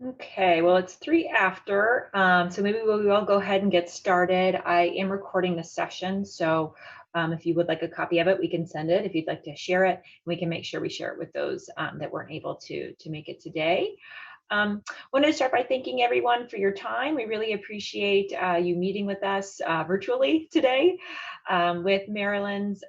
Okay, well, it's 3 after, so maybe we'll go ahead and get started. I am recording the session, so if you would like a copy of it, we can send it. If you'd like to share it, we can make sure we share it with those that weren't able to make it today. Want to start by thanking everyone for your time. We really appreciate you meeting with us virtually today with Maryland's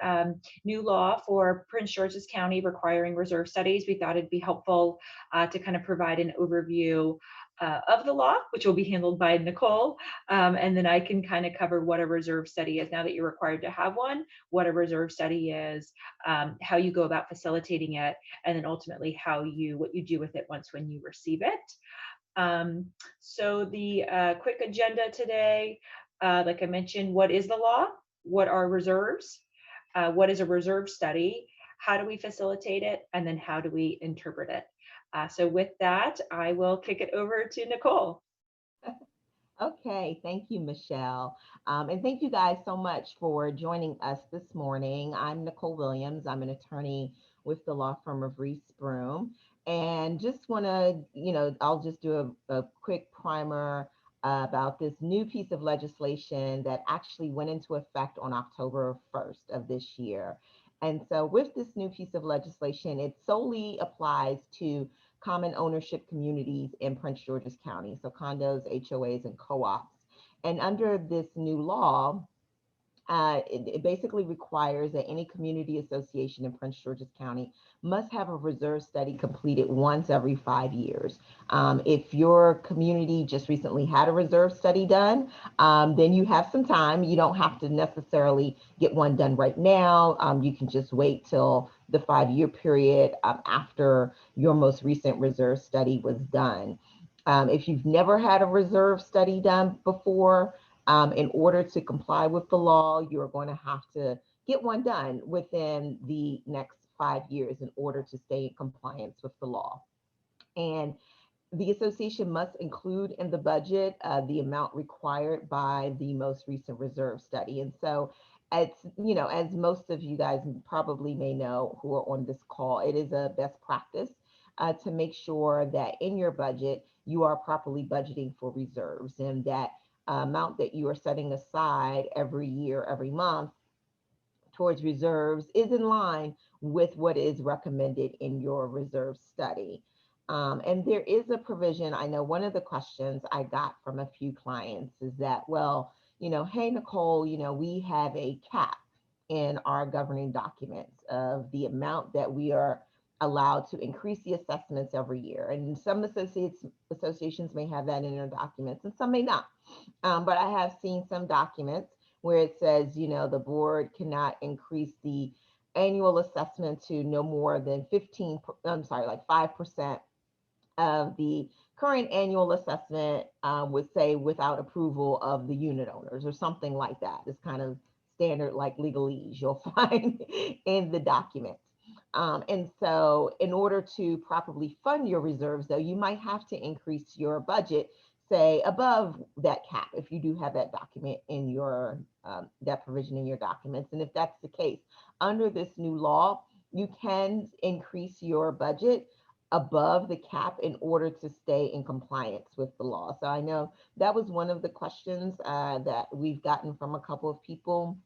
new law for Prince George's County requiring reserve studies. We thought it'd be helpful to kind of provide an overview of the law, which will be handled by Nicole. And then I can kind of cover what a reserve study is now that you're required to have one, what a reserve study is, how you go about facilitating it, and then ultimately what you do with it when you receive it. Um, so the quick agenda today, like I mentioned, what is the law? What are reserves? What is a reserve study? How do we facilitate it? And then how do we interpret it? So with that, I will kick it over to Nicole. Okay, thank you, Michelle. And thank you guys so much for joining us this morning. I'm Nicole Williams. I'm an attorney with the law firm of Reese Broom. And just want to, I'll just do a quick primer about this new piece of legislation that actually went into effect on October 1st of this year. And so, with this new piece of legislation, it solely applies to common ownership communities in Prince George's County, so condos, HOAs, and co-ops. And under this new law, it basically requires that any community association in Prince George's County must have a reserve study completed once every 5 years. If your community just recently had a reserve study done, then you have some time. You don't have to necessarily get one done right now. You can just wait till the 5 year period after your most recent reserve study was done. If you've never had a reserve study done before, in order to comply with the law, you are going to have to get one done within the next 5 years in order to stay in compliance with the law. And the association must include in the budget the amount required by the most recent reserve study. And so, as most of you guys probably may know who are on this call, it is a best practice to make sure that in your budget you are properly budgeting for reserves, and that amount that you are setting aside every year, every month towards reserves is in line with what is recommended in your reserve study. And there is a provision. I know one of the questions I got from a few clients is that, well, hey, Nicole, we have a cap in our governing documents of the amount that we are allowed to increase the assessments every year. And some associations may have that in their documents and some may not. But I have seen some documents where it says, the board cannot increase the annual assessment to no more than 15, I'm sorry, like 5% of the current annual assessment, would say without approval of the unit owners or something like that. It's kind of standard like legalese you'll find in the documents. And so, in order to properly fund your reserves, though, you might have to increase your budget, say above that cap, if you do have that document in your that provision in your documents. And if that's the case, under this new law, you can increase your budget above the cap in order to stay in compliance with the law. So I know that was one of the questions that we've gotten from a couple of people.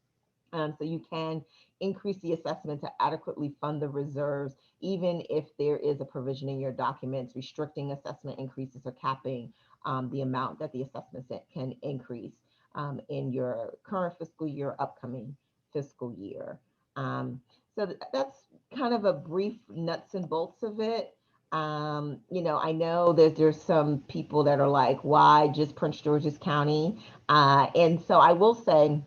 So you can increase the assessment to adequately fund the reserves, even if there is a provision in your documents restricting assessment increases or capping the amount that the assessments can increase in your current fiscal year, upcoming fiscal year. So that's kind of a brief nuts and bolts of it. I know that there's some people that are like, why just Prince George's County? And so I will say,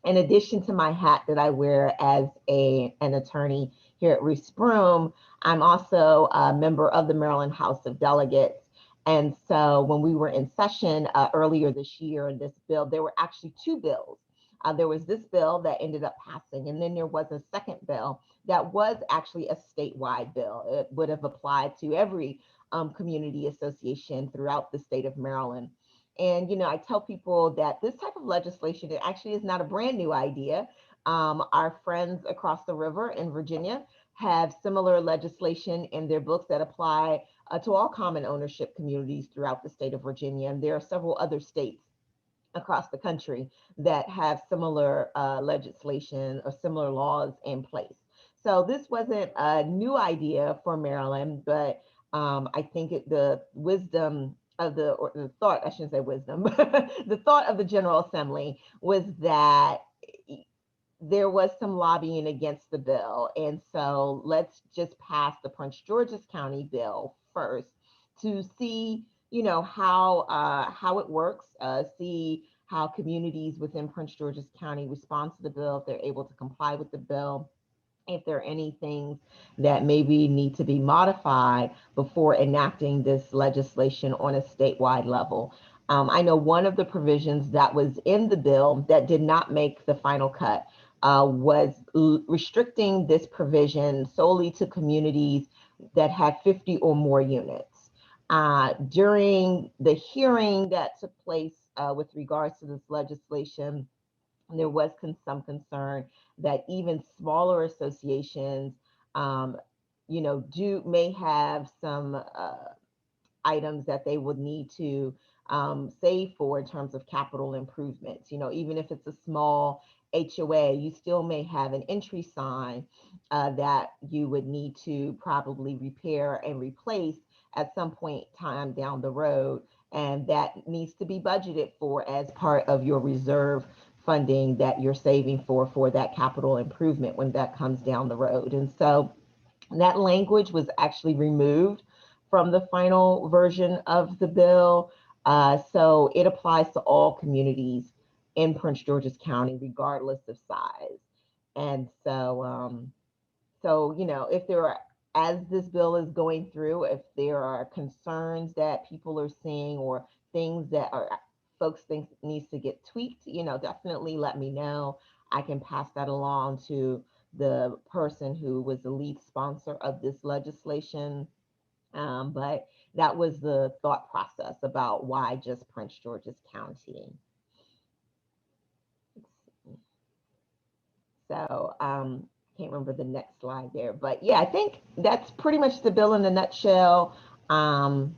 in addition to my hat that I wear as an attorney here at Reese Broom, I'm also a member of the Maryland House of Delegates. And so when we were in session earlier this year in this bill, there were actually two bills. There was this bill that ended up passing, and then there was a second bill that was actually a statewide bill. It would have applied to every community association throughout the state of Maryland. And, I tell people that this type of legislation, it actually is not a brand new idea. Our friends across the river in Virginia have similar legislation in their books that apply to all common ownership communities throughout the state of Virginia. And there are several other states across the country that have similar legislation or similar laws in place. So this wasn't a new idea for Maryland, but I think the wisdom of or the thought, I shouldn't say wisdom, the thought of the General Assembly was that there was some lobbying against the bill. And so let's just pass the Prince George's County bill first to see, how it works, see how communities within Prince George's County respond to the bill, if they're able to comply with the bill, if there are any things that maybe need to be modified before enacting this legislation on a statewide level. I know one of the provisions that was in the bill that did not make the final cut was restricting this provision solely to communities that had 50 or more units. During the hearing that took place with regards to this legislation, there was some concern that even smaller associations, um, may have some items that they would need to save for in terms of capital improvements. Even if it's a small HOA, you still may have an entry sign that you would need to probably repair and replace at some point time down the road. And that needs to be budgeted for as part of your reserve funding that you're saving for that capital improvement when that comes down the road. And so that language was actually removed from the final version of the bill. So it applies to all communities in Prince George's County, regardless of size. And so, if there are, as this bill is going through, if there are concerns that people are seeing or things that are folks think needs to get tweaked, definitely let me know. I can pass that along to the person who was the lead sponsor of this legislation. But that was the thought process about why just Prince George's County. So can't remember the next slide there, but yeah, I think that's pretty much the bill in a nutshell. And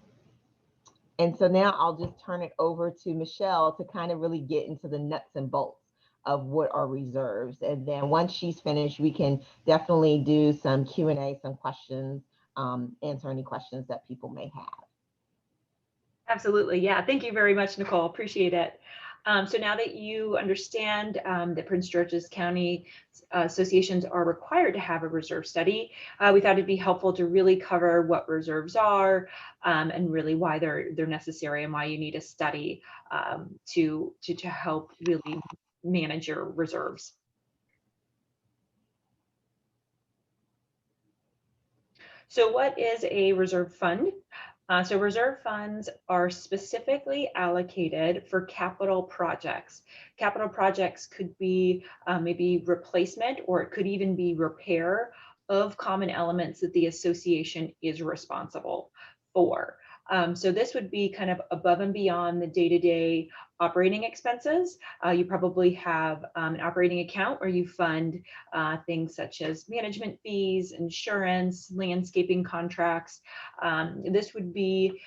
so now I'll just turn it over to Michelle to kind of really get into the nuts and bolts of what are reserves. And then once she's finished, we can definitely do some Q&A, some questions, answer any questions that people may have. Absolutely. Yeah. Thank you very much, Nicole. Appreciate it. So now that you understand that Prince George's County associations are required to have a reserve study, we thought it'd be helpful to really cover what reserves are and really why they're necessary and why you need a study to help really manage your reserves. So what is a reserve fund? So reserve funds are specifically allocated for capital projects. Capital projects could be maybe replacement, or it could even be repair of common elements that the association is responsible for. So this would be kind of above and beyond the day-to-day operating expenses. You probably have an operating account where you fund things such as management fees, insurance, landscaping contracts. This would be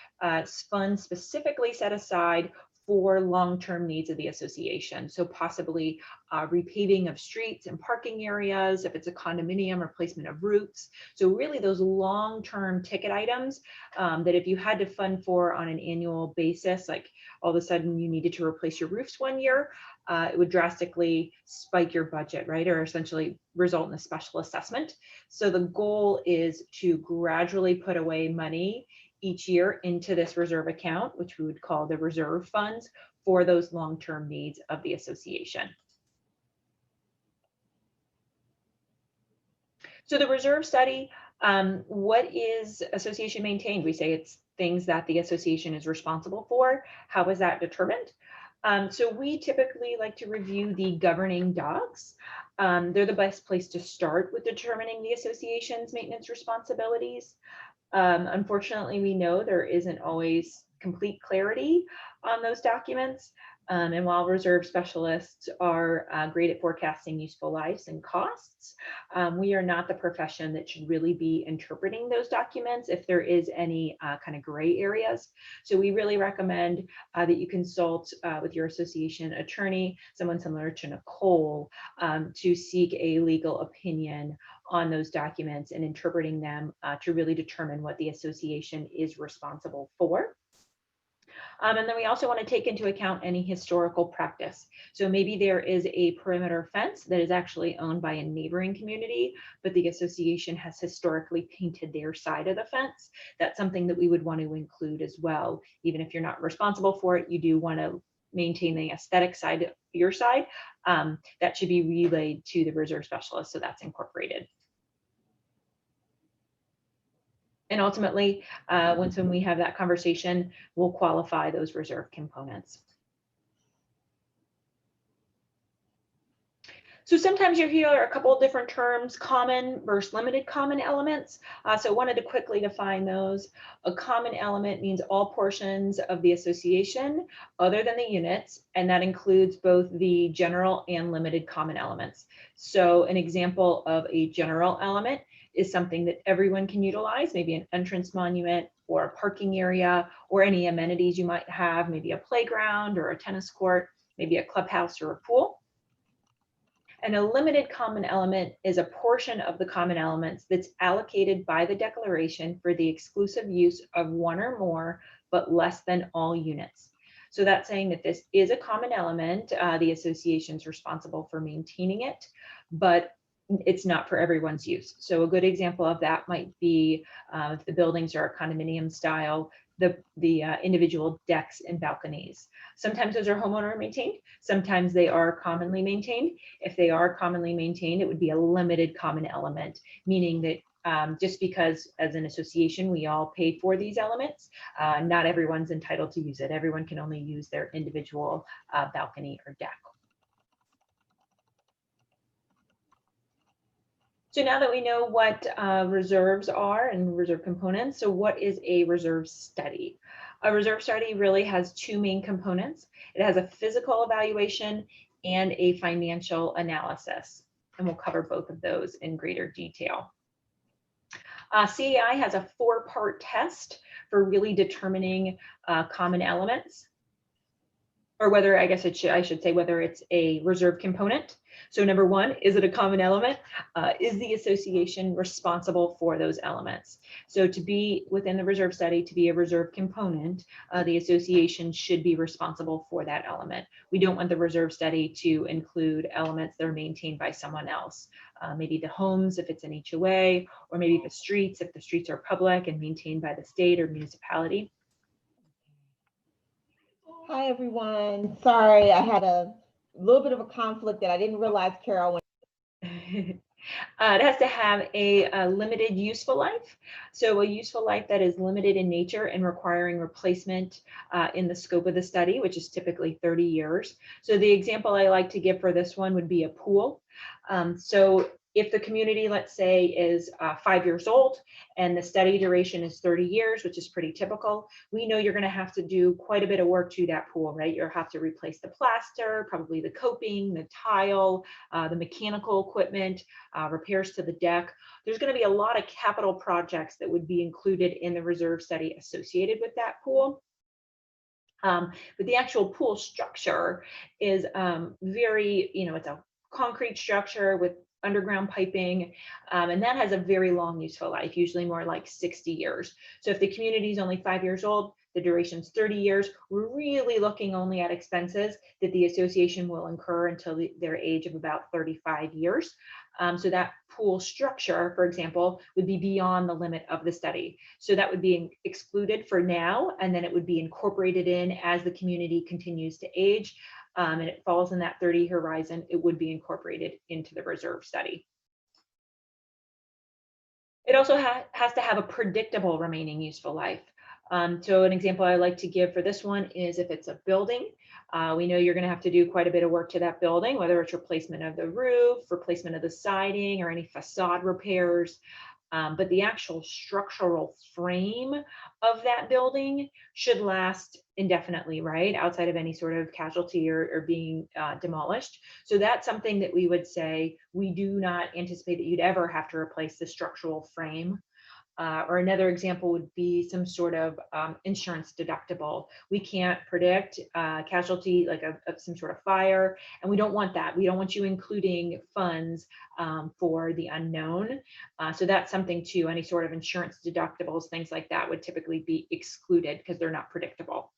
funds specifically set aside for long-term needs of the association. So possibly repaving of streets and parking areas, if it's a condominium, replacement of roofs. So really those long-term ticket items that if you had to fund for on an annual basis, like all of a sudden you needed to replace your roofs one year, it would drastically spike your budget, right? Or essentially result in a special assessment. So the goal is to gradually put away money each year into this reserve account, which we would call the reserve funds, for those long-term needs of the association. So the reserve study, what is association maintained? We say it's things that the association is responsible for. How is that determined? So we typically like to review the governing docs. They're the best place to start with determining the association's maintenance responsibilities. Unfortunately, we know there isn't always complete clarity on those documents. And while reserve specialists are great at forecasting useful lives and costs, we are not the profession that should really be interpreting those documents if there is any kind of gray areas. So we really recommend that you consult with your association attorney, someone similar to Nicole, to seek a legal opinion on those documents and interpreting them to really determine what the association is responsible for. And then we also want to take into account any historical practice. So maybe there is a perimeter fence that is actually owned by a neighboring community, but the association has historically painted their side of the fence. That's something that we would want to include as well. Even if you're not responsible for it, you do want to maintain the aesthetic side of your side. That should be relayed to the reserve specialist, so that's incorporated. And ultimately, when we have that conversation, we'll qualify those reserve components. So sometimes you hear a couple of different terms, common versus limited common elements. So I wanted to quickly define those. A common element means all portions of the association other than the units, and that includes both the general and limited common elements. So an example of a general element is something that everyone can utilize, maybe an entrance monument or a parking area or any amenities you might have, maybe a playground or a tennis court, maybe a clubhouse or a pool. And a limited common element is a portion of the common elements that's allocated by the declaration for the exclusive use of one or more, but less than all units. So that's saying that this is a common element. The association is responsible for maintaining it, but it's not for everyone's use. So a good example of that might be if the buildings are condominium style, the individual decks and balconies. Sometimes those are homeowner maintained, sometimes they are commonly maintained. If they are commonly maintained, it would be a limited common element, meaning that just because as an association we all pay for these elements, not everyone's entitled to use it. Everyone can only use their individual balcony or deck. So now that we know what reserves are and reserve components, so what is a reserve study? A reserve study really has two main components. It has a physical evaluation and a financial analysis, and we'll cover both of those in greater detail. CAI has a four-part test for really determining common elements, or whether, I guess I should say whether it's a reserve component. So number one, is it a common element? Is the association responsible for those elements? So to be within the reserve study, to be a reserve component, the association should be responsible for that element. We don't want the reserve study to include elements that are maintained by someone else. Maybe the homes if it's an HOA, or maybe the streets if the streets are public and maintained by the state or municipality. Hi, everyone. Sorry, I had a little bit of a conflict that I didn't realize Carol went. It has to have a limited useful life. So a useful life that is limited in nature and requiring replacement in the scope of the study, which is typically 30 years. So the example I like to give for this one would be a pool. So if the community, let's say, is 5 years old and the study duration is 30 years, which is pretty typical, we know you're going to have to do quite a bit of work to that pool, right? You'll have to replace the plaster, probably the coping, the tile, the mechanical equipment, repairs to the deck. There's going to be a lot of capital projects that would be included in the reserve study associated with that pool. But the actual pool structure is very, it's a concrete structure with underground piping, and that has a very long useful life, usually more like 60 years. So if the community is only 5 years old, the duration's 30 years, we're really looking only at expenses that the association will incur until their age of about 35 years. So that pool structure, for example, would be beyond the limit of the study. So that would be excluded for now, and then it would be incorporated in as the community continues to age. And it falls in that 30 horizon, it would be incorporated into the reserve study. It also has to have a predictable remaining useful life. So an example I like to give for this one is if it's a building, we know you're going to have to do quite a bit of work to that building, whether it's replacement of the roof, replacement of the siding, or any facade repairs. but the actual structural frame of that building should last indefinitely, right? Outside of any sort of casualty or being demolished. So that's something that we would say, we do not anticipate that you'd ever have to replace the structural frame. Or another example would be some sort of insurance deductible. We can't predict casualty like some sort of fire, and we don't want that. We don't want you including funds for the unknown. So that's something too. Any sort of insurance deductibles, things like that would typically be excluded because they're not predictable.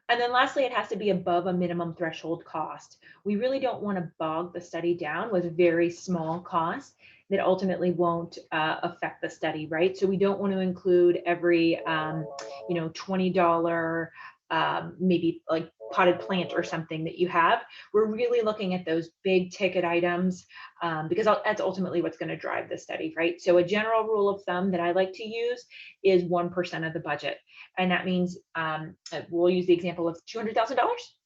And then lastly, it has to be above a minimum threshold cost. We really don't want to bog the study down with very small costs that ultimately won't affect the study, right? So we don't want to include every, $20 maybe like potted plant or something that you have. We're really looking at those big ticket items because that's ultimately what's going to drive the study, right? So a general rule of thumb that I like to use is 1% of the budget. And that means we'll use the example of $200,000.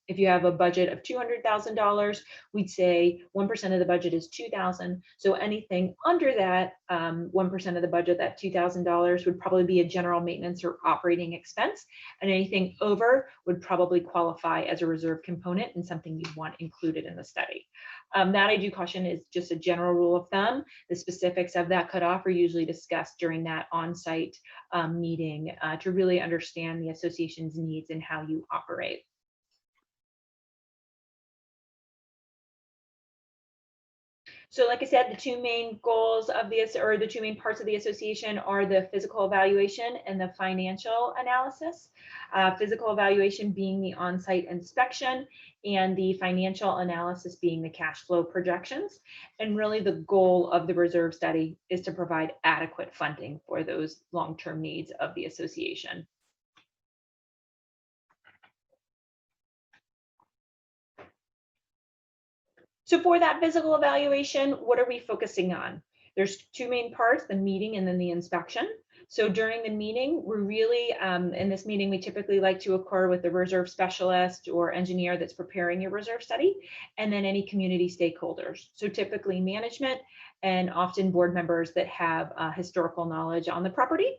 If you have a budget of $200,000, we'd say 1% of the budget is $2,000. So anything under that 1% of the budget, that $2,000 would probably be a general maintenance or operating expense. And anything over would probably qualify as a reserve component and something you'd want included in the study. That I do caution is just a general rule of thumb. The specifics of that cutoff are usually discussed during that on-site meeting to really understand the association's needs and how you operate. So like I said, the two main goals of this, or the two main parts of the association, are the physical evaluation and the financial analysis. Physical evaluation being the on-site inspection, and the financial analysis being the cash flow projections. And really the goal of the reserve study is to provide adequate funding for those long-term needs of the association. So for that physical evaluation, what are we focusing on? There's two main parts, the meeting and then the inspection. So during the meeting, we're really, in this meeting, we typically like to occur with the reserve specialist or engineer that's preparing your reserve study, and then any community stakeholders. So typically management and often board members that have historical knowledge on the property.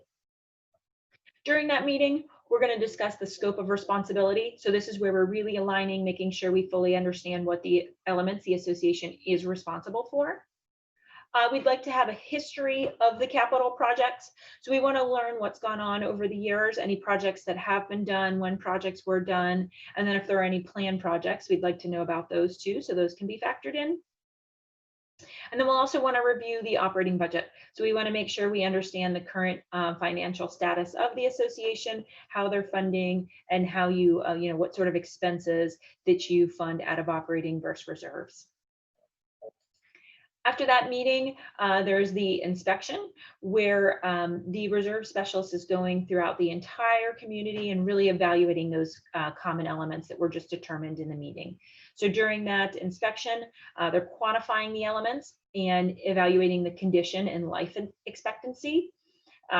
During that meeting, we're going to discuss the scope of responsibility. So this is where we're really aligning, making sure we fully understand what the elements the association is responsible for. We'd like to have a history of the capital projects. So we want to learn what's gone on over the years, any projects that have been done, when projects were done, and then if there are any planned projects, we'd like to know about those too, so those can be factored in. And then we'll also want to review the operating budget. So we want to make sure we understand the current financial status of the association, how they're funding, and how you, what sort of expenses that you fund out of operating versus reserves. After that meeting, there's the inspection, where the reserve specialist is going throughout the entire community and really evaluating those common elements that were just determined in the meeting. So during that inspection, they're quantifying the elements and evaluating the condition and life expectancy.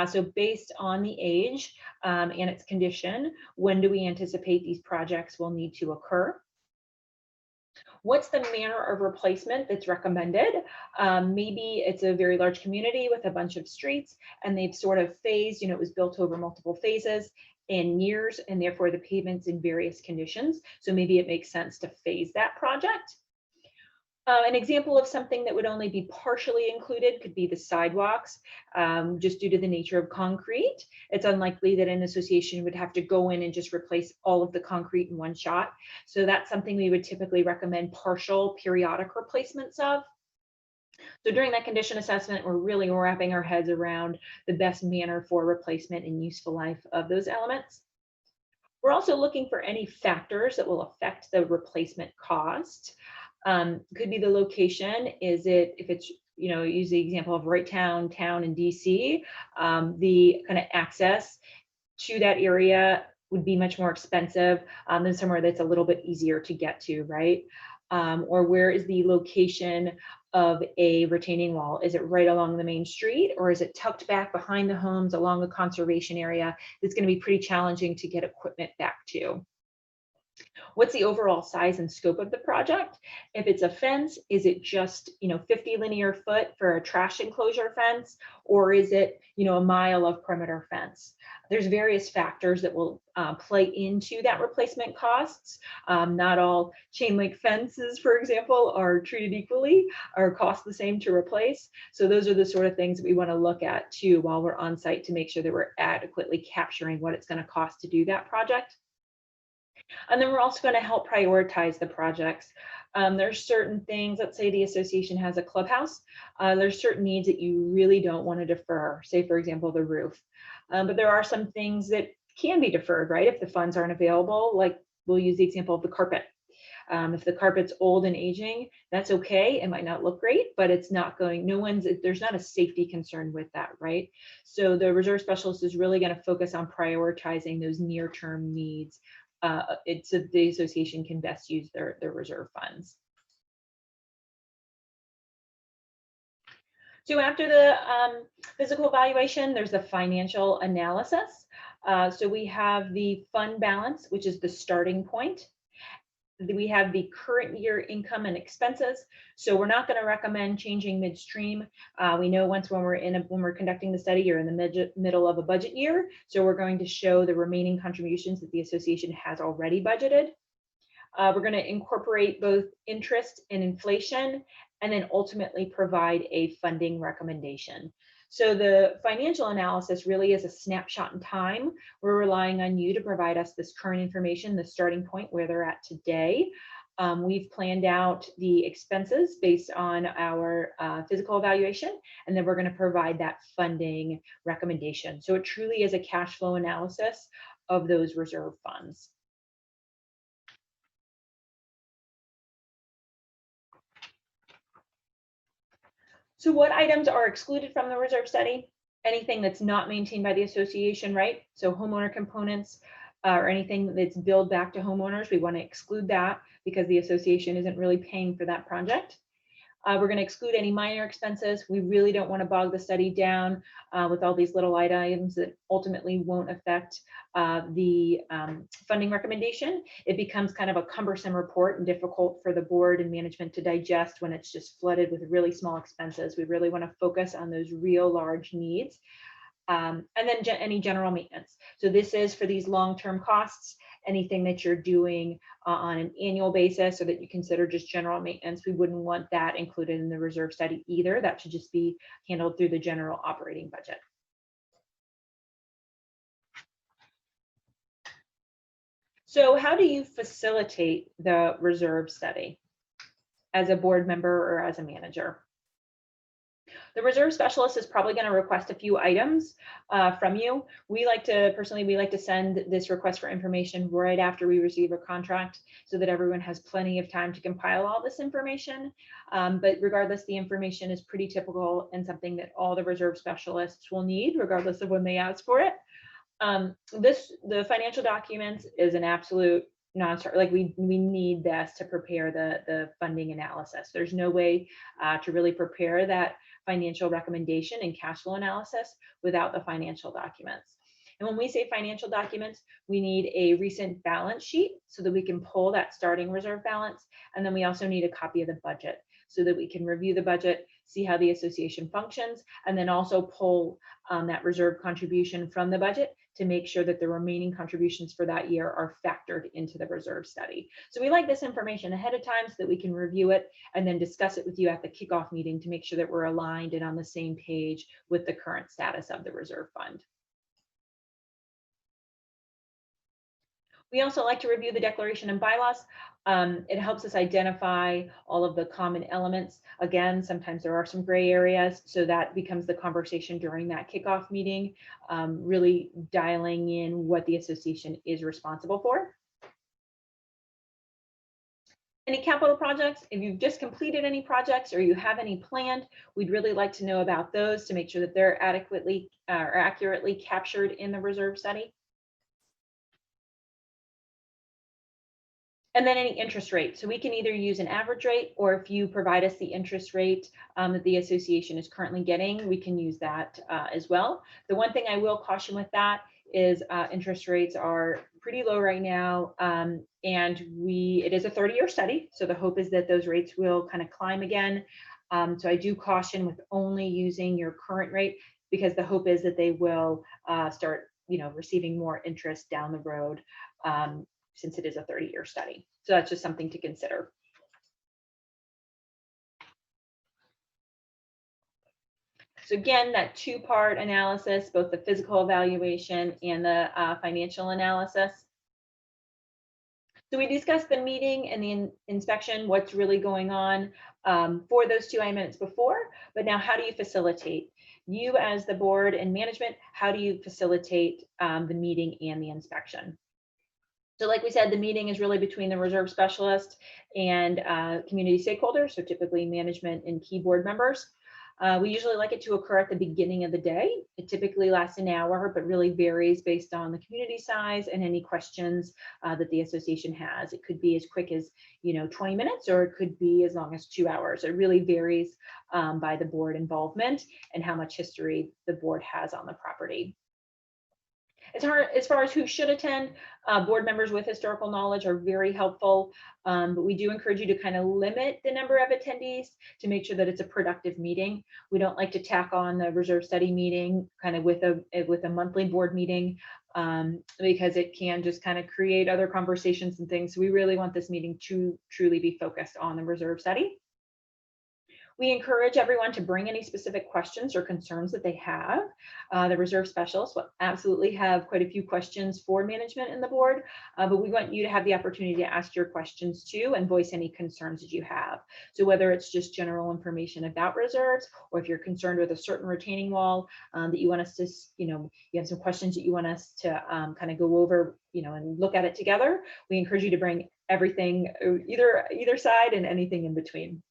So based on the age and its condition, when do we anticipate these projects will need to occur? What's the manner of replacement that's recommended? Maybe it's a very large community with a bunch of streets, and they've sort of phased, it was built over multiple phases in years, and therefore the pavement's in various conditions. So maybe it makes sense to phase that project. An example of something that would only be partially included could be the sidewalks, just due to the nature of concrete. It's unlikely that an association would have to go in and just replace all of the concrete in one shot. So that's something we would typically recommend partial periodic replacements of. So during that condition assessment, we're really wrapping our heads around the best manner for replacement and useful life of those elements. We're also looking for any factors that will affect the replacement cost. Could be the location. Is it, if it's, use the example of right town in DC, the kind of access to that area would be much more expensive than somewhere that's a little bit easier to get to, right? Or where is the location of a retaining wall? Is it right along the main street, or is it tucked back behind the homes along a conservation area that's going to be pretty challenging to get equipment back to? What's the overall size and scope of the project? If it's a fence, is it just 50 linear foot for a trash enclosure fence, or is it a mile of perimeter fence? There's various factors that will play into that replacement costs. Not all chain link fences, for example, are treated equally or cost the same to replace. So those are the sort of things that we want to look at too while we're on site to make sure that we're adequately capturing what it's going to cost to do that project. And then we're also going to help prioritize the projects. There's certain things, let's say the association has a clubhouse. There's certain needs that you really don't want to defer, say, for example, the roof. But there are some things that can be deferred, right? If the funds aren't available, like we'll use the example of the carpet. If the carpet's old and aging, that's okay. It might not look great, but it's not going, there's not a safety concern with that, right? So the reserve specialist is really going to focus on prioritizing those near-term needs. So the association can best use their reserve funds. So after the physical evaluation, there's the financial analysis. So we have the fund balance, which is the starting point. We have the current year income and expenses. So we're not going to recommend changing midstream. We know when we're conducting the study, you're in the middle of a budget year. So we're going to show the remaining contributions that the association has already budgeted. We're going to incorporate both interest and inflation, and then ultimately provide a funding recommendation. So the financial analysis really is a snapshot in time. We're relying on you to provide us this current information, the starting point where they're at today. We've planned out the expenses based on our physical evaluation, and then we're going to provide that funding recommendation. So it truly is a cash flow analysis of those reserve funds. So what items are excluded from the reserve study? Anything that's not maintained by the association, right? So homeowner components or anything that's billed back to homeowners, we want to exclude that because the association isn't really paying for that project. We're going to exclude any minor expenses. We really don't want to bog the study down with all these little items that ultimately won't affect the funding recommendation. It becomes kind of a cumbersome report and difficult for the board and management to digest when it's just flooded with really small expenses. We really want to focus on those real large needs. And then any general maintenance. So this is for these long-term costs, anything that you're doing on an annual basis or that you consider just general maintenance. We wouldn't want that included in the reserve study either. That should just be handled through the general operating budget. So how do you facilitate the reserve study as a board member or as a manager? The reserve specialist is probably going to request a few items from you. Personally, we like to send this request for information right after we receive a contract so that everyone has plenty of time to compile all this information. But regardless, the information is pretty typical and something that all the reserve specialists will need regardless of when they ask for it. The financial documents is an absolute non-starter. Like we need this to prepare the funding analysis. There's no way to really prepare that financial recommendation and cash flow analysis without the financial documents. And when we say financial documents, we need a recent balance sheet so that we can pull that starting reserve balance. And then we also need a copy of the budget so that we can review the budget, see how the association functions, and then also pull that reserve contribution from the budget to make sure that the remaining contributions for that year are factored into the reserve study. So we like this information ahead of time so that we can review it and then discuss it with you at the kickoff meeting to make sure that we're aligned and on the same page with the current status of the reserve fund. We also like to review the declaration and bylaws. It helps us identify all of the common elements. Again, sometimes there are some gray areas, so that becomes the conversation during that kickoff meeting, really dialing in what the association is responsible for. Any capital projects, if you've just completed any projects or you have any planned, we'd really like to know about those to make sure that they're adequately or accurately captured in the reserve study. And then any interest rate. So we can either use an average rate, or if you provide us the interest rate that the association is currently getting, we can use that as well. The one thing I will caution with that is interest rates are pretty low right now, and it is a 30-year study, so the hope is that those rates will kind of climb again. So I do caution with only using your current rate, because the hope is that they will start, receiving more interest down the road, since it is a 30-year study. So that's just something to consider. So again, that two-part analysis, both the physical evaluation and the financial analysis. So we discussed the meeting and the inspection, what's really going on for those 2 minutes before, but now how do you facilitate? You as the board and management, how do you facilitate the meeting and the inspection? So like we said, the meeting is really between the reserve specialist and community stakeholders, so typically management and key board members. We usually like it to occur at the beginning of the day. It typically lasts an hour, but really varies based on the community size and any questions that the association has. It could be as quick as 20 minutes, or it could be as long as 2 hours. It really varies by the board involvement and how much history the board has on the property. As far as who should attend, board members with historical knowledge are very helpful, but we do encourage you to kind of limit the number of attendees to make sure that it's a productive meeting. We don't like to tack on the reserve study meeting kind of with a monthly board meeting, because it can just kind of create other conversations and things. So we really want this meeting to truly be focused on the reserve study. We encourage everyone to bring any specific questions or concerns that they have. The reserve specialists will absolutely have quite a few questions for management and the board, but we want you to have the opportunity to ask your questions too and voice any concerns that you have. So whether it's just general information about reserves, or if you're concerned with a certain retaining wall that you want us to, you have some questions that you want us to kind of go over, and look at it together, we encourage you to bring everything, either side, and anything in between.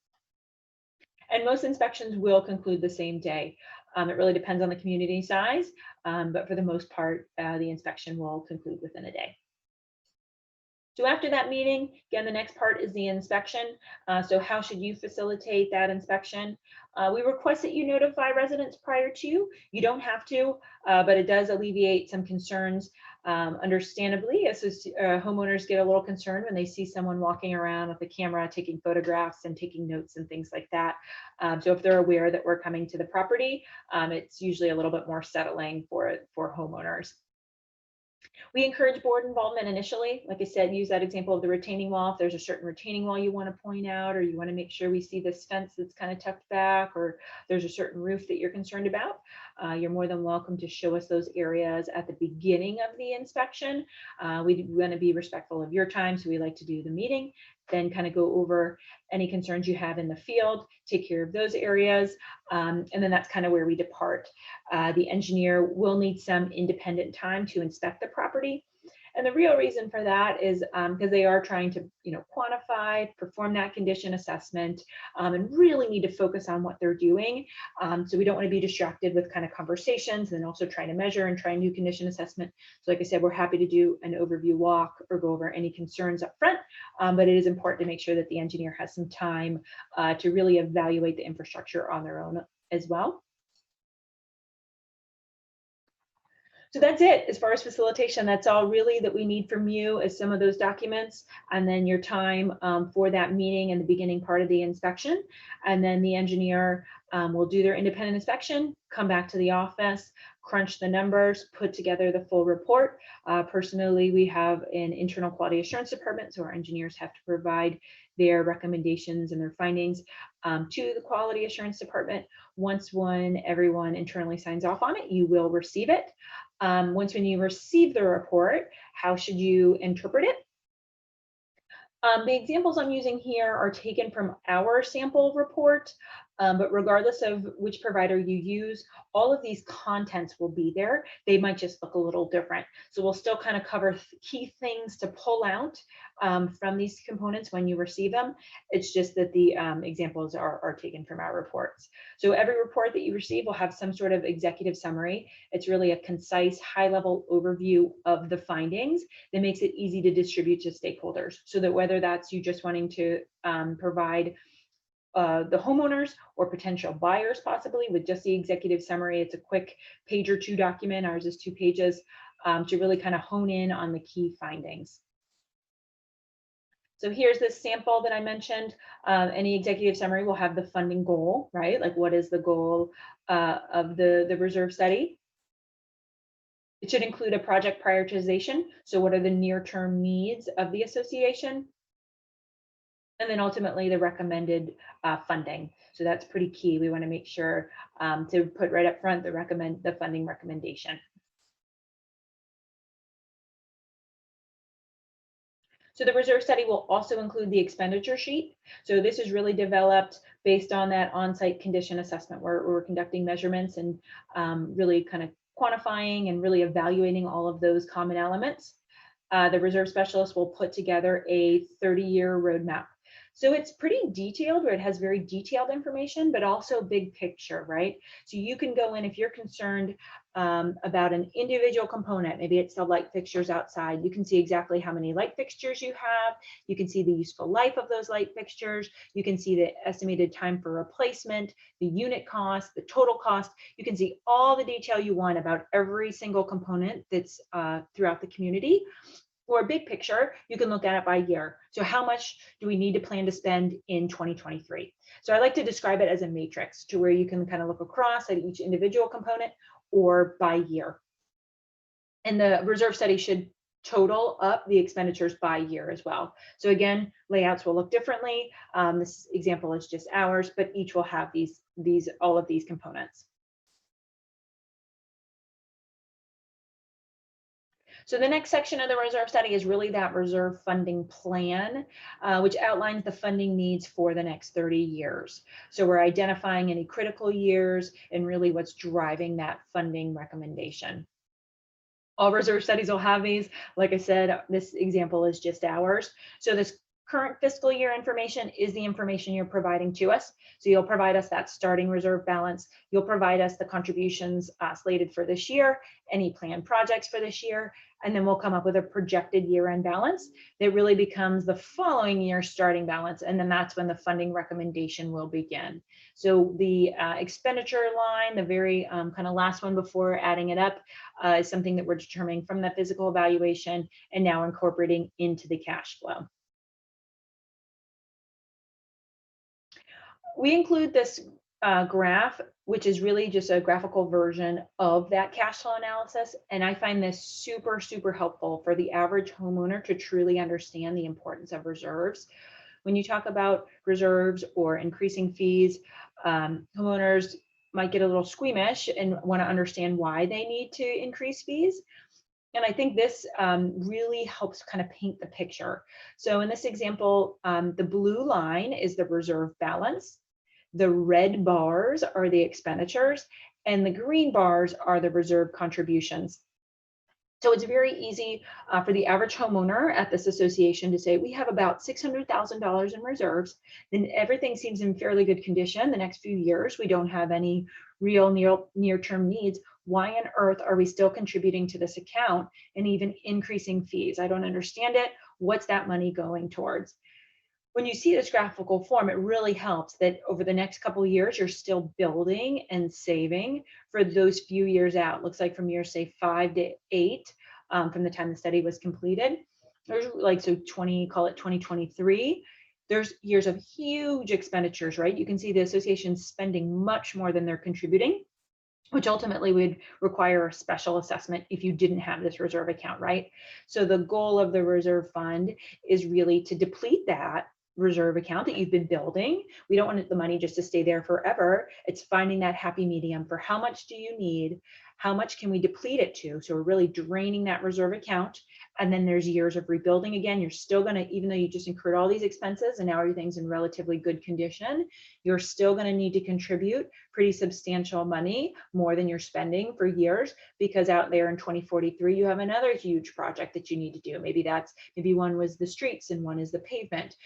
And most inspections will conclude the same day. It really depends on the community size, but for the most part, the inspection will conclude within a day. So after that meeting, again, the next part is the inspection. So how should you facilitate that inspection? We request that you notify residents prior to. You don't have to, but it does alleviate some concerns. Understandably, homeowners get a little concerned when they see someone walking around with a camera taking photographs and taking notes and things like that. So if they're aware that we're coming to the property, it's usually a little bit more settling for homeowners. We encourage board involvement initially. Like I said, use that example of the retaining wall. If there's a certain retaining wall you want to point out, or you want to make sure we see this fence that's kind of tucked back, or there's a certain roof that you're concerned about, you're more than welcome to show us those areas at the beginning of the inspection. We want to be respectful of your time, so we like to do the meeting, then kind of go over any concerns you have in the field, take care of those areas, and then that's kind of where we depart. The engineer will need some independent time to inspect the property. And the real reason for that is because they are trying to, quantify, perform that condition assessment, and really need to focus on what they're doing. So we don't want to be distracted with kind of conversations and also trying to measure and try a new condition assessment. So like I said, we're happy to do an overview walk or go over any concerns up front, but it is important to make sure that the engineer has some time to really evaluate the infrastructure on their own as well. So that's it as far as facilitation. That's all really that we need from you, is some of those documents, and then your time for that meeting and the beginning part of the inspection. And then the engineer will do their independent inspection, come back to the office, crunch the numbers, put together the full report. Personally, we have an internal quality assurance department, so our engineers have to provide their recommendations and their findings to the quality assurance department. Once everyone internally signs off on it, you will receive it. When you receive the report, how should you interpret it? The examples I'm using here are taken from our sample report, but regardless of which provider you use, all of these contents will be there. They might just look a little different. So we'll still kind of cover key things to pull out from these components when you receive them. It's just that the examples are taken from our reports. So every report that you receive will have some sort of executive summary. It's really a concise, high-level overview of the findings that makes it easy to distribute to stakeholders, so that whether that's you just wanting to provide the homeowners or potential buyers possibly with just the executive summary, it's a quick page or two document. Ours is 2 pages. to really kind of hone in on the key findings. So here's this sample that I mentioned. Any executive summary will have the funding goal, right? Like what is the goal of the reserve study? It should include a project prioritization. So what are the near-term needs of the association? And then ultimately the recommended funding. So that's pretty key. We want to make sure to put right up front the funding recommendation. So the reserve study will also include the expenditure sheet. So this is really developed based on that on-site condition assessment where we're conducting measurements and really kind of quantifying and really evaluating all of those common elements. The reserve specialist will put together a 30-year roadmap. So it's pretty detailed, where it has very detailed information, but also big picture, right? So you can go in if you're concerned about an individual component, maybe it's the light fixtures outside, you can see exactly how many light fixtures you have, you can see the useful life of those light fixtures, you can see the estimated time for replacement, the unit cost, the total cost, you can see all the detail you want about every single component that's throughout the community. Or big picture, you can look at it by year. So how much do we need to plan to spend in 2023? So I like to describe it as a matrix to where you can kind of look across at each individual component or by year. And the reserve study should total up the expenditures by year as well. So again, layouts will look differently. This example is just ours, but each will have all of these components. So the next section of the reserve study is really that reserve funding plan, which outlines the funding needs for the next 30 years. So we're identifying any critical years and really what's driving that funding recommendation. All reserve studies will have these. Like I said, this example is just ours. So this current fiscal year information is the information you're providing to us. So you'll provide us that starting reserve balance. You'll provide us the contributions slated for this year, any planned projects for this year, and then we'll come up with a projected year-end balance that really becomes the following year's starting balance. And then that's when the funding recommendation will begin. So the expenditure line, the very kind of last one before adding it up, is something that we're determining from the physical evaluation and now incorporating into the cash flow. We include this graph, which is really just a graphical version of that cash flow analysis. And I find this super, super helpful for the average homeowner to truly understand the importance of reserves. When you talk about reserves or increasing fees, homeowners might get a little squeamish and want to understand why they need to increase fees. And I think this really helps kind of paint the picture. So in this example, the blue line is the reserve balance. The red bars are the expenditures, and the green bars are the reserve contributions. So it's very easy for the average homeowner at this association to say, we have about $600,000 in reserves, then everything seems in fairly good condition. The next few years, we don't have any real near-term needs. Why on earth are we still contributing to this account and even increasing fees? I don't understand it. What's that money going towards? When you see this graphical form, it really helps that over the next couple of years, you're still building and saving for those few years out. Looks like from years, say 5 to 8, from the time the study was completed. There's like, so call it 2023. There's years of huge expenditures, right? You can see the association spending much more than they're contributing, which ultimately would require a special assessment if you didn't have this reserve account, right? So the goal of the reserve fund is really to deplete that reserve account that you've been building. We don't want the money just to stay there forever. It's finding that happy medium for how much do you need? How much can we deplete it to? So we're really draining that reserve account. And then there's years of rebuilding again. You're still going to, even though you just incurred all these expenses and now everything's in relatively good condition, you're still going to need to contribute pretty substantial money, more than you're spending for years, because out there in 2043, you have another huge project that you need to do. Maybe one was the streets and one is the pavement.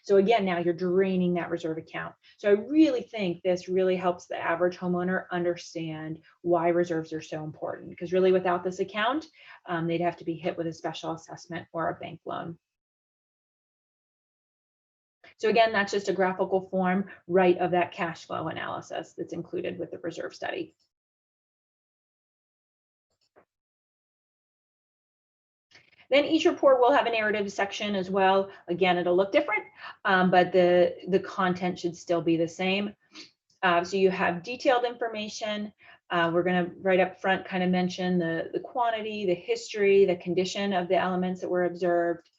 So again, now you're draining that reserve account. So I really think this really helps the average homeowner understand why reserves are so important, because really without this account, they'd have to be hit with a special assessment or a bank loan. So again, that's just a graphical form, right, of that cash flow analysis that's included with the reserve study. Then each report will have a narrative section as well. Again, it'll look different, but the content should still be the same. So you have detailed information. We're going to right up front kind of mention the quantity, the history, the condition of the elements that were observed.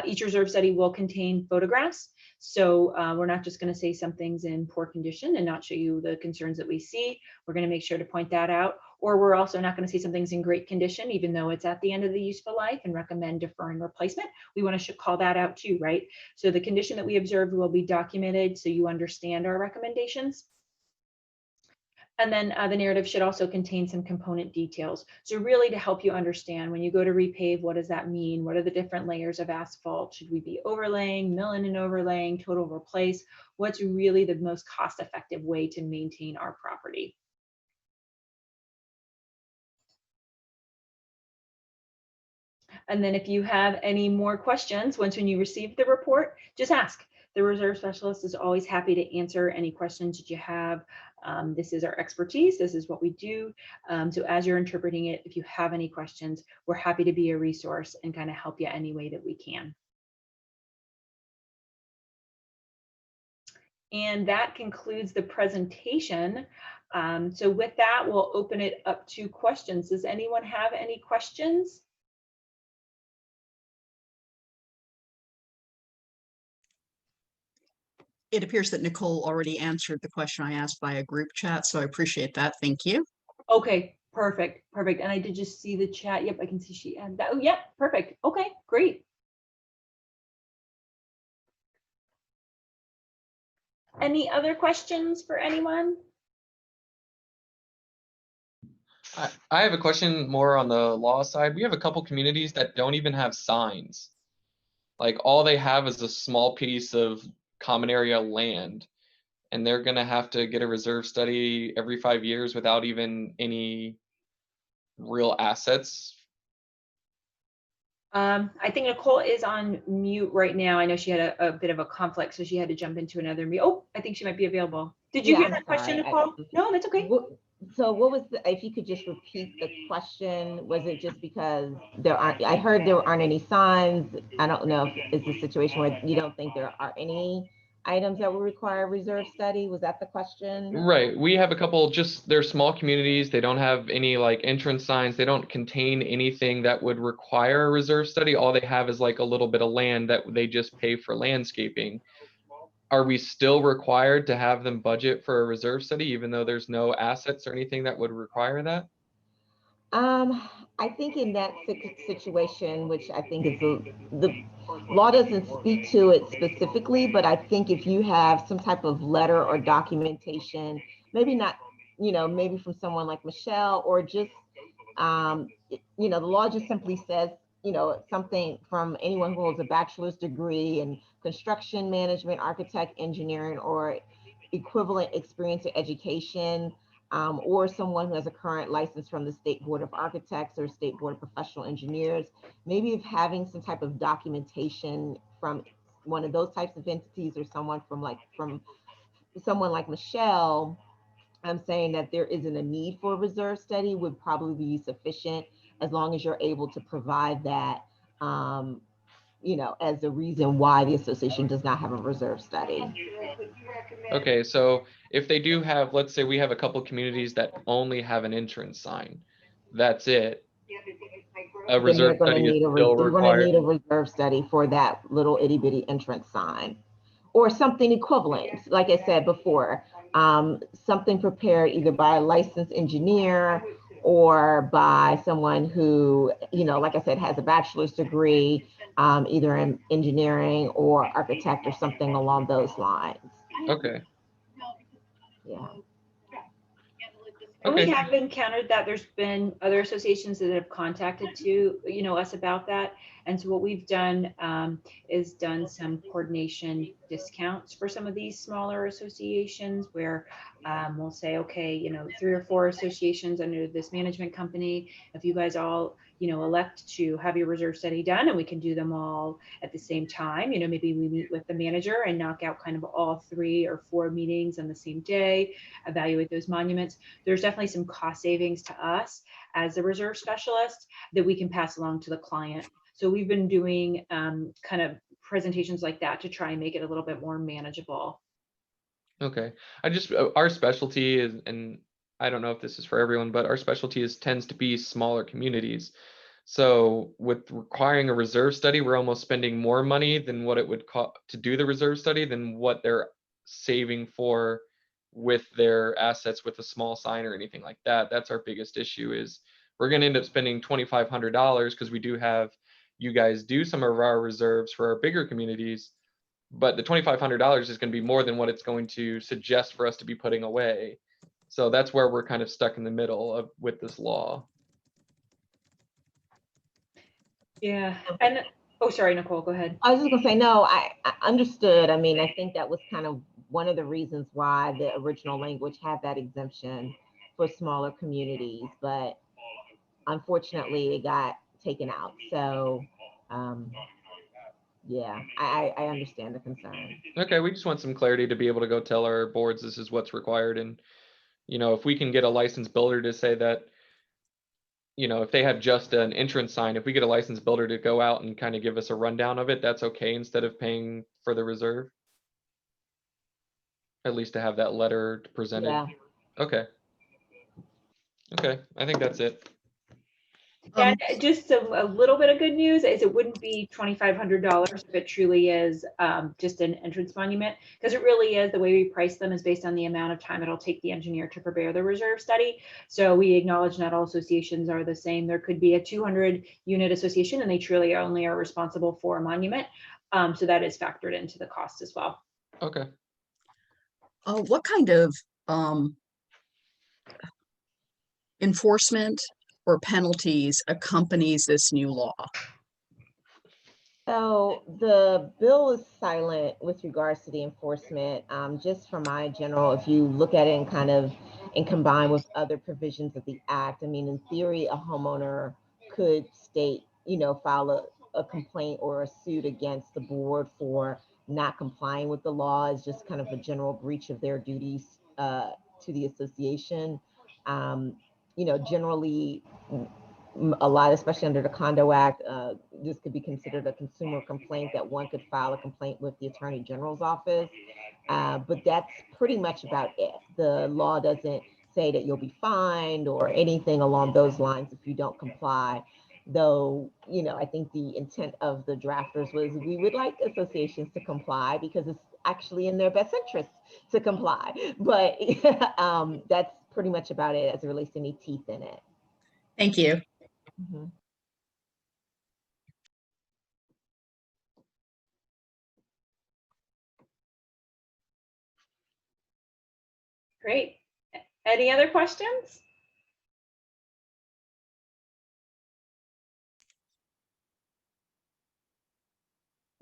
Each reserve study will contain photographs. So we're not just going to say something's in poor condition and not show you the concerns that we see. We're going to make sure to point that out. Or we're also not going to say something's in great condition, even though it's at the end of the useful life, and recommend deferring replacement. We want to call that out too, right? So the condition that we observed will be documented so you understand our recommendations. And then the narrative should also contain some component details. So really to help you understand when you go to repave, what does that mean? What are the different layers of asphalt? Should we be overlaying, milling and overlaying, total replace? What's really the most cost-effective way to maintain our property? And then if you have any more questions, when you receive the report, just ask. The reserve specialist is always happy to answer any questions that you have. This is our expertise. This is what we do. So as you're interpreting it, if you have any questions, we're happy to be a resource and kind of help you any way that we can. And that concludes the presentation. So with that, we'll open it up to questions. Does anyone have any questions? It appears that Nicole already answered the question I asked via group chat, so I appreciate that. Thank you. Okay, perfect, perfect. And I did just see the chat. Yep, I can see she added that. Oh, yep, perfect. Okay, great. Any other questions for anyone? I have a question more on the law side. We have a couple communities that don't even have signs. Like all they have is a small piece of common area land, and they're gonna have to get a reserve study every 5 years without even any real assets. I think Nicole is on mute right now. I know she had a bit of a conflict, so she had to jump into another meeting. Oh, I think she might be available. Did you Yeah, hear I'm that question, sorry. Nicole? No, that's okay. So what was if you could just repeat the question? Was it just because I heard there aren't any signs. I don't know if it's a situation where you don't think there are any items that will require a reserve study. Was that the question? Right. We have a couple, just they're small communities. They don't have any like entrance signs. They don't contain anything that would require a reserve study. All they have is like a little bit of land that they just pay for landscaping. Are we still required to have them budget for a reserve study, even though there's no assets or anything that would require that? I think in that situation, which I think is the law doesn't speak to it specifically, but I think if you have some type of letter or documentation, maybe not, maybe from someone like Michelle, or just, the law just simply says, something from anyone who holds a bachelor's degree in construction management, architect, engineering, or equivalent experience or education, or someone who has a current license from the State Board of Architects or State Board of Professional Engineers. Maybe if having some type of documentation from one of those types of entities, or someone from someone like Michelle, I'm saying that there isn't a need for a reserve study would probably be sufficient, as long as you're able to provide that, as a reason why the association does not have a reserve study. Okay, so if they do have, let's say we have a couple communities that only have an entrance sign, that's it. A reserve study is still You're going to required. need a reserve study for that little itty bitty entrance sign, or something equivalent. Like I said before, something prepared either by a licensed engineer or by someone who, like I said, has a bachelor's degree, either in engineering or architect or something along those lines. Okay. Yeah. And we Okay. have encountered that there's been other associations that have contacted us about that. And so what we've done is done some coordination discounts for some of these smaller associations, where we'll say, okay, 3 or 4 associations under this management company, if you guys all, elect to have your reserve study done, and we can do them all at the same time. Maybe we meet with the manager and knock out kind of all 3 or 4 meetings on the same day, evaluate those monuments. There's definitely some cost savings to us as a reserve specialist that we can pass along to the client. So we've been doing kind of presentations like that to try and make it a little bit more manageable. Okay, our specialty is, and I don't know if this is for everyone, but our specialty tends to be smaller communities. So with requiring a reserve study, we're almost spending more money than what it would cost to do the reserve study than what they're saving for with their assets with a small sign or anything like that. That's our biggest issue, is we're gonna end up spending $2,500 because we do have you guys do some of our reserves for our bigger communities. But the $2,500 is going to be more than what it's going to suggest for us to be putting away. So that's where we're kind of stuck in the middle of with this law. Yeah, and oh, sorry, Nicole, go ahead. I was just gonna say, no, I understood. I mean, I think that was kind of one of the reasons why the original language had that exemption for smaller communities, but unfortunately it got taken out. So, yeah, I understand the concern. Okay, we just want some clarity to be able to go tell our boards this is what's required. And, if we can get a licensed builder to say that, if they have just an entrance sign, if we get a licensed builder to go out and kind of give us a rundown of it, that's okay instead of paying for the reserve. At least to have that letter presented. Yeah. Okay. Okay, I think that's it. And just a little bit of good news is it wouldn't be $2,500 if it truly is just an entrance monument, because it really is, the way we price them is based on the amount of time it'll take the engineer to prepare the reserve study. So we acknowledge not all associations are the same. There could be a 200 unit association and they truly only are responsible for a monument. So that is factored into the cost as well. Okay. What kind of enforcement or penalties accompanies this new law? So the bill is silent with regards to the enforcement. Just from my general, if you look at it and combine with other provisions of the act, I mean, in theory, a homeowner could file a complaint or a suit against the board for not complying with the law. Is just kind of a general breach of their duties to the association. Generally, a lot, especially under the Condo Act, this could be considered a consumer complaint that one could file a complaint with the Attorney General's office. But that's pretty much about it. The law doesn't say that you'll be fined or anything along those lines if you don't comply. Though, I think the intent of the drafters was we would like associations to comply because it's actually in their best interest to comply. But that's pretty much about it as it relates to any teeth in it. Thank you. Mm-hmm. Great. Any other questions?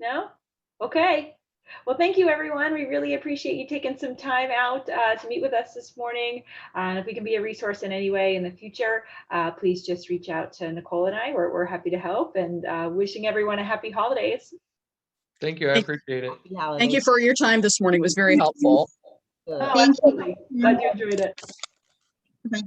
No? Okay. Well, thank you, everyone. We really appreciate you taking some time out to meet with us this morning. And if we can be a resource in any way in the future, please just reach out to Nicole and I. We're happy to help, and wishing everyone a happy holidays. Thank you. I appreciate it. Thank you for your time this morning. It was very helpful. Oh, absolutely. Glad you enjoyed it. Okay.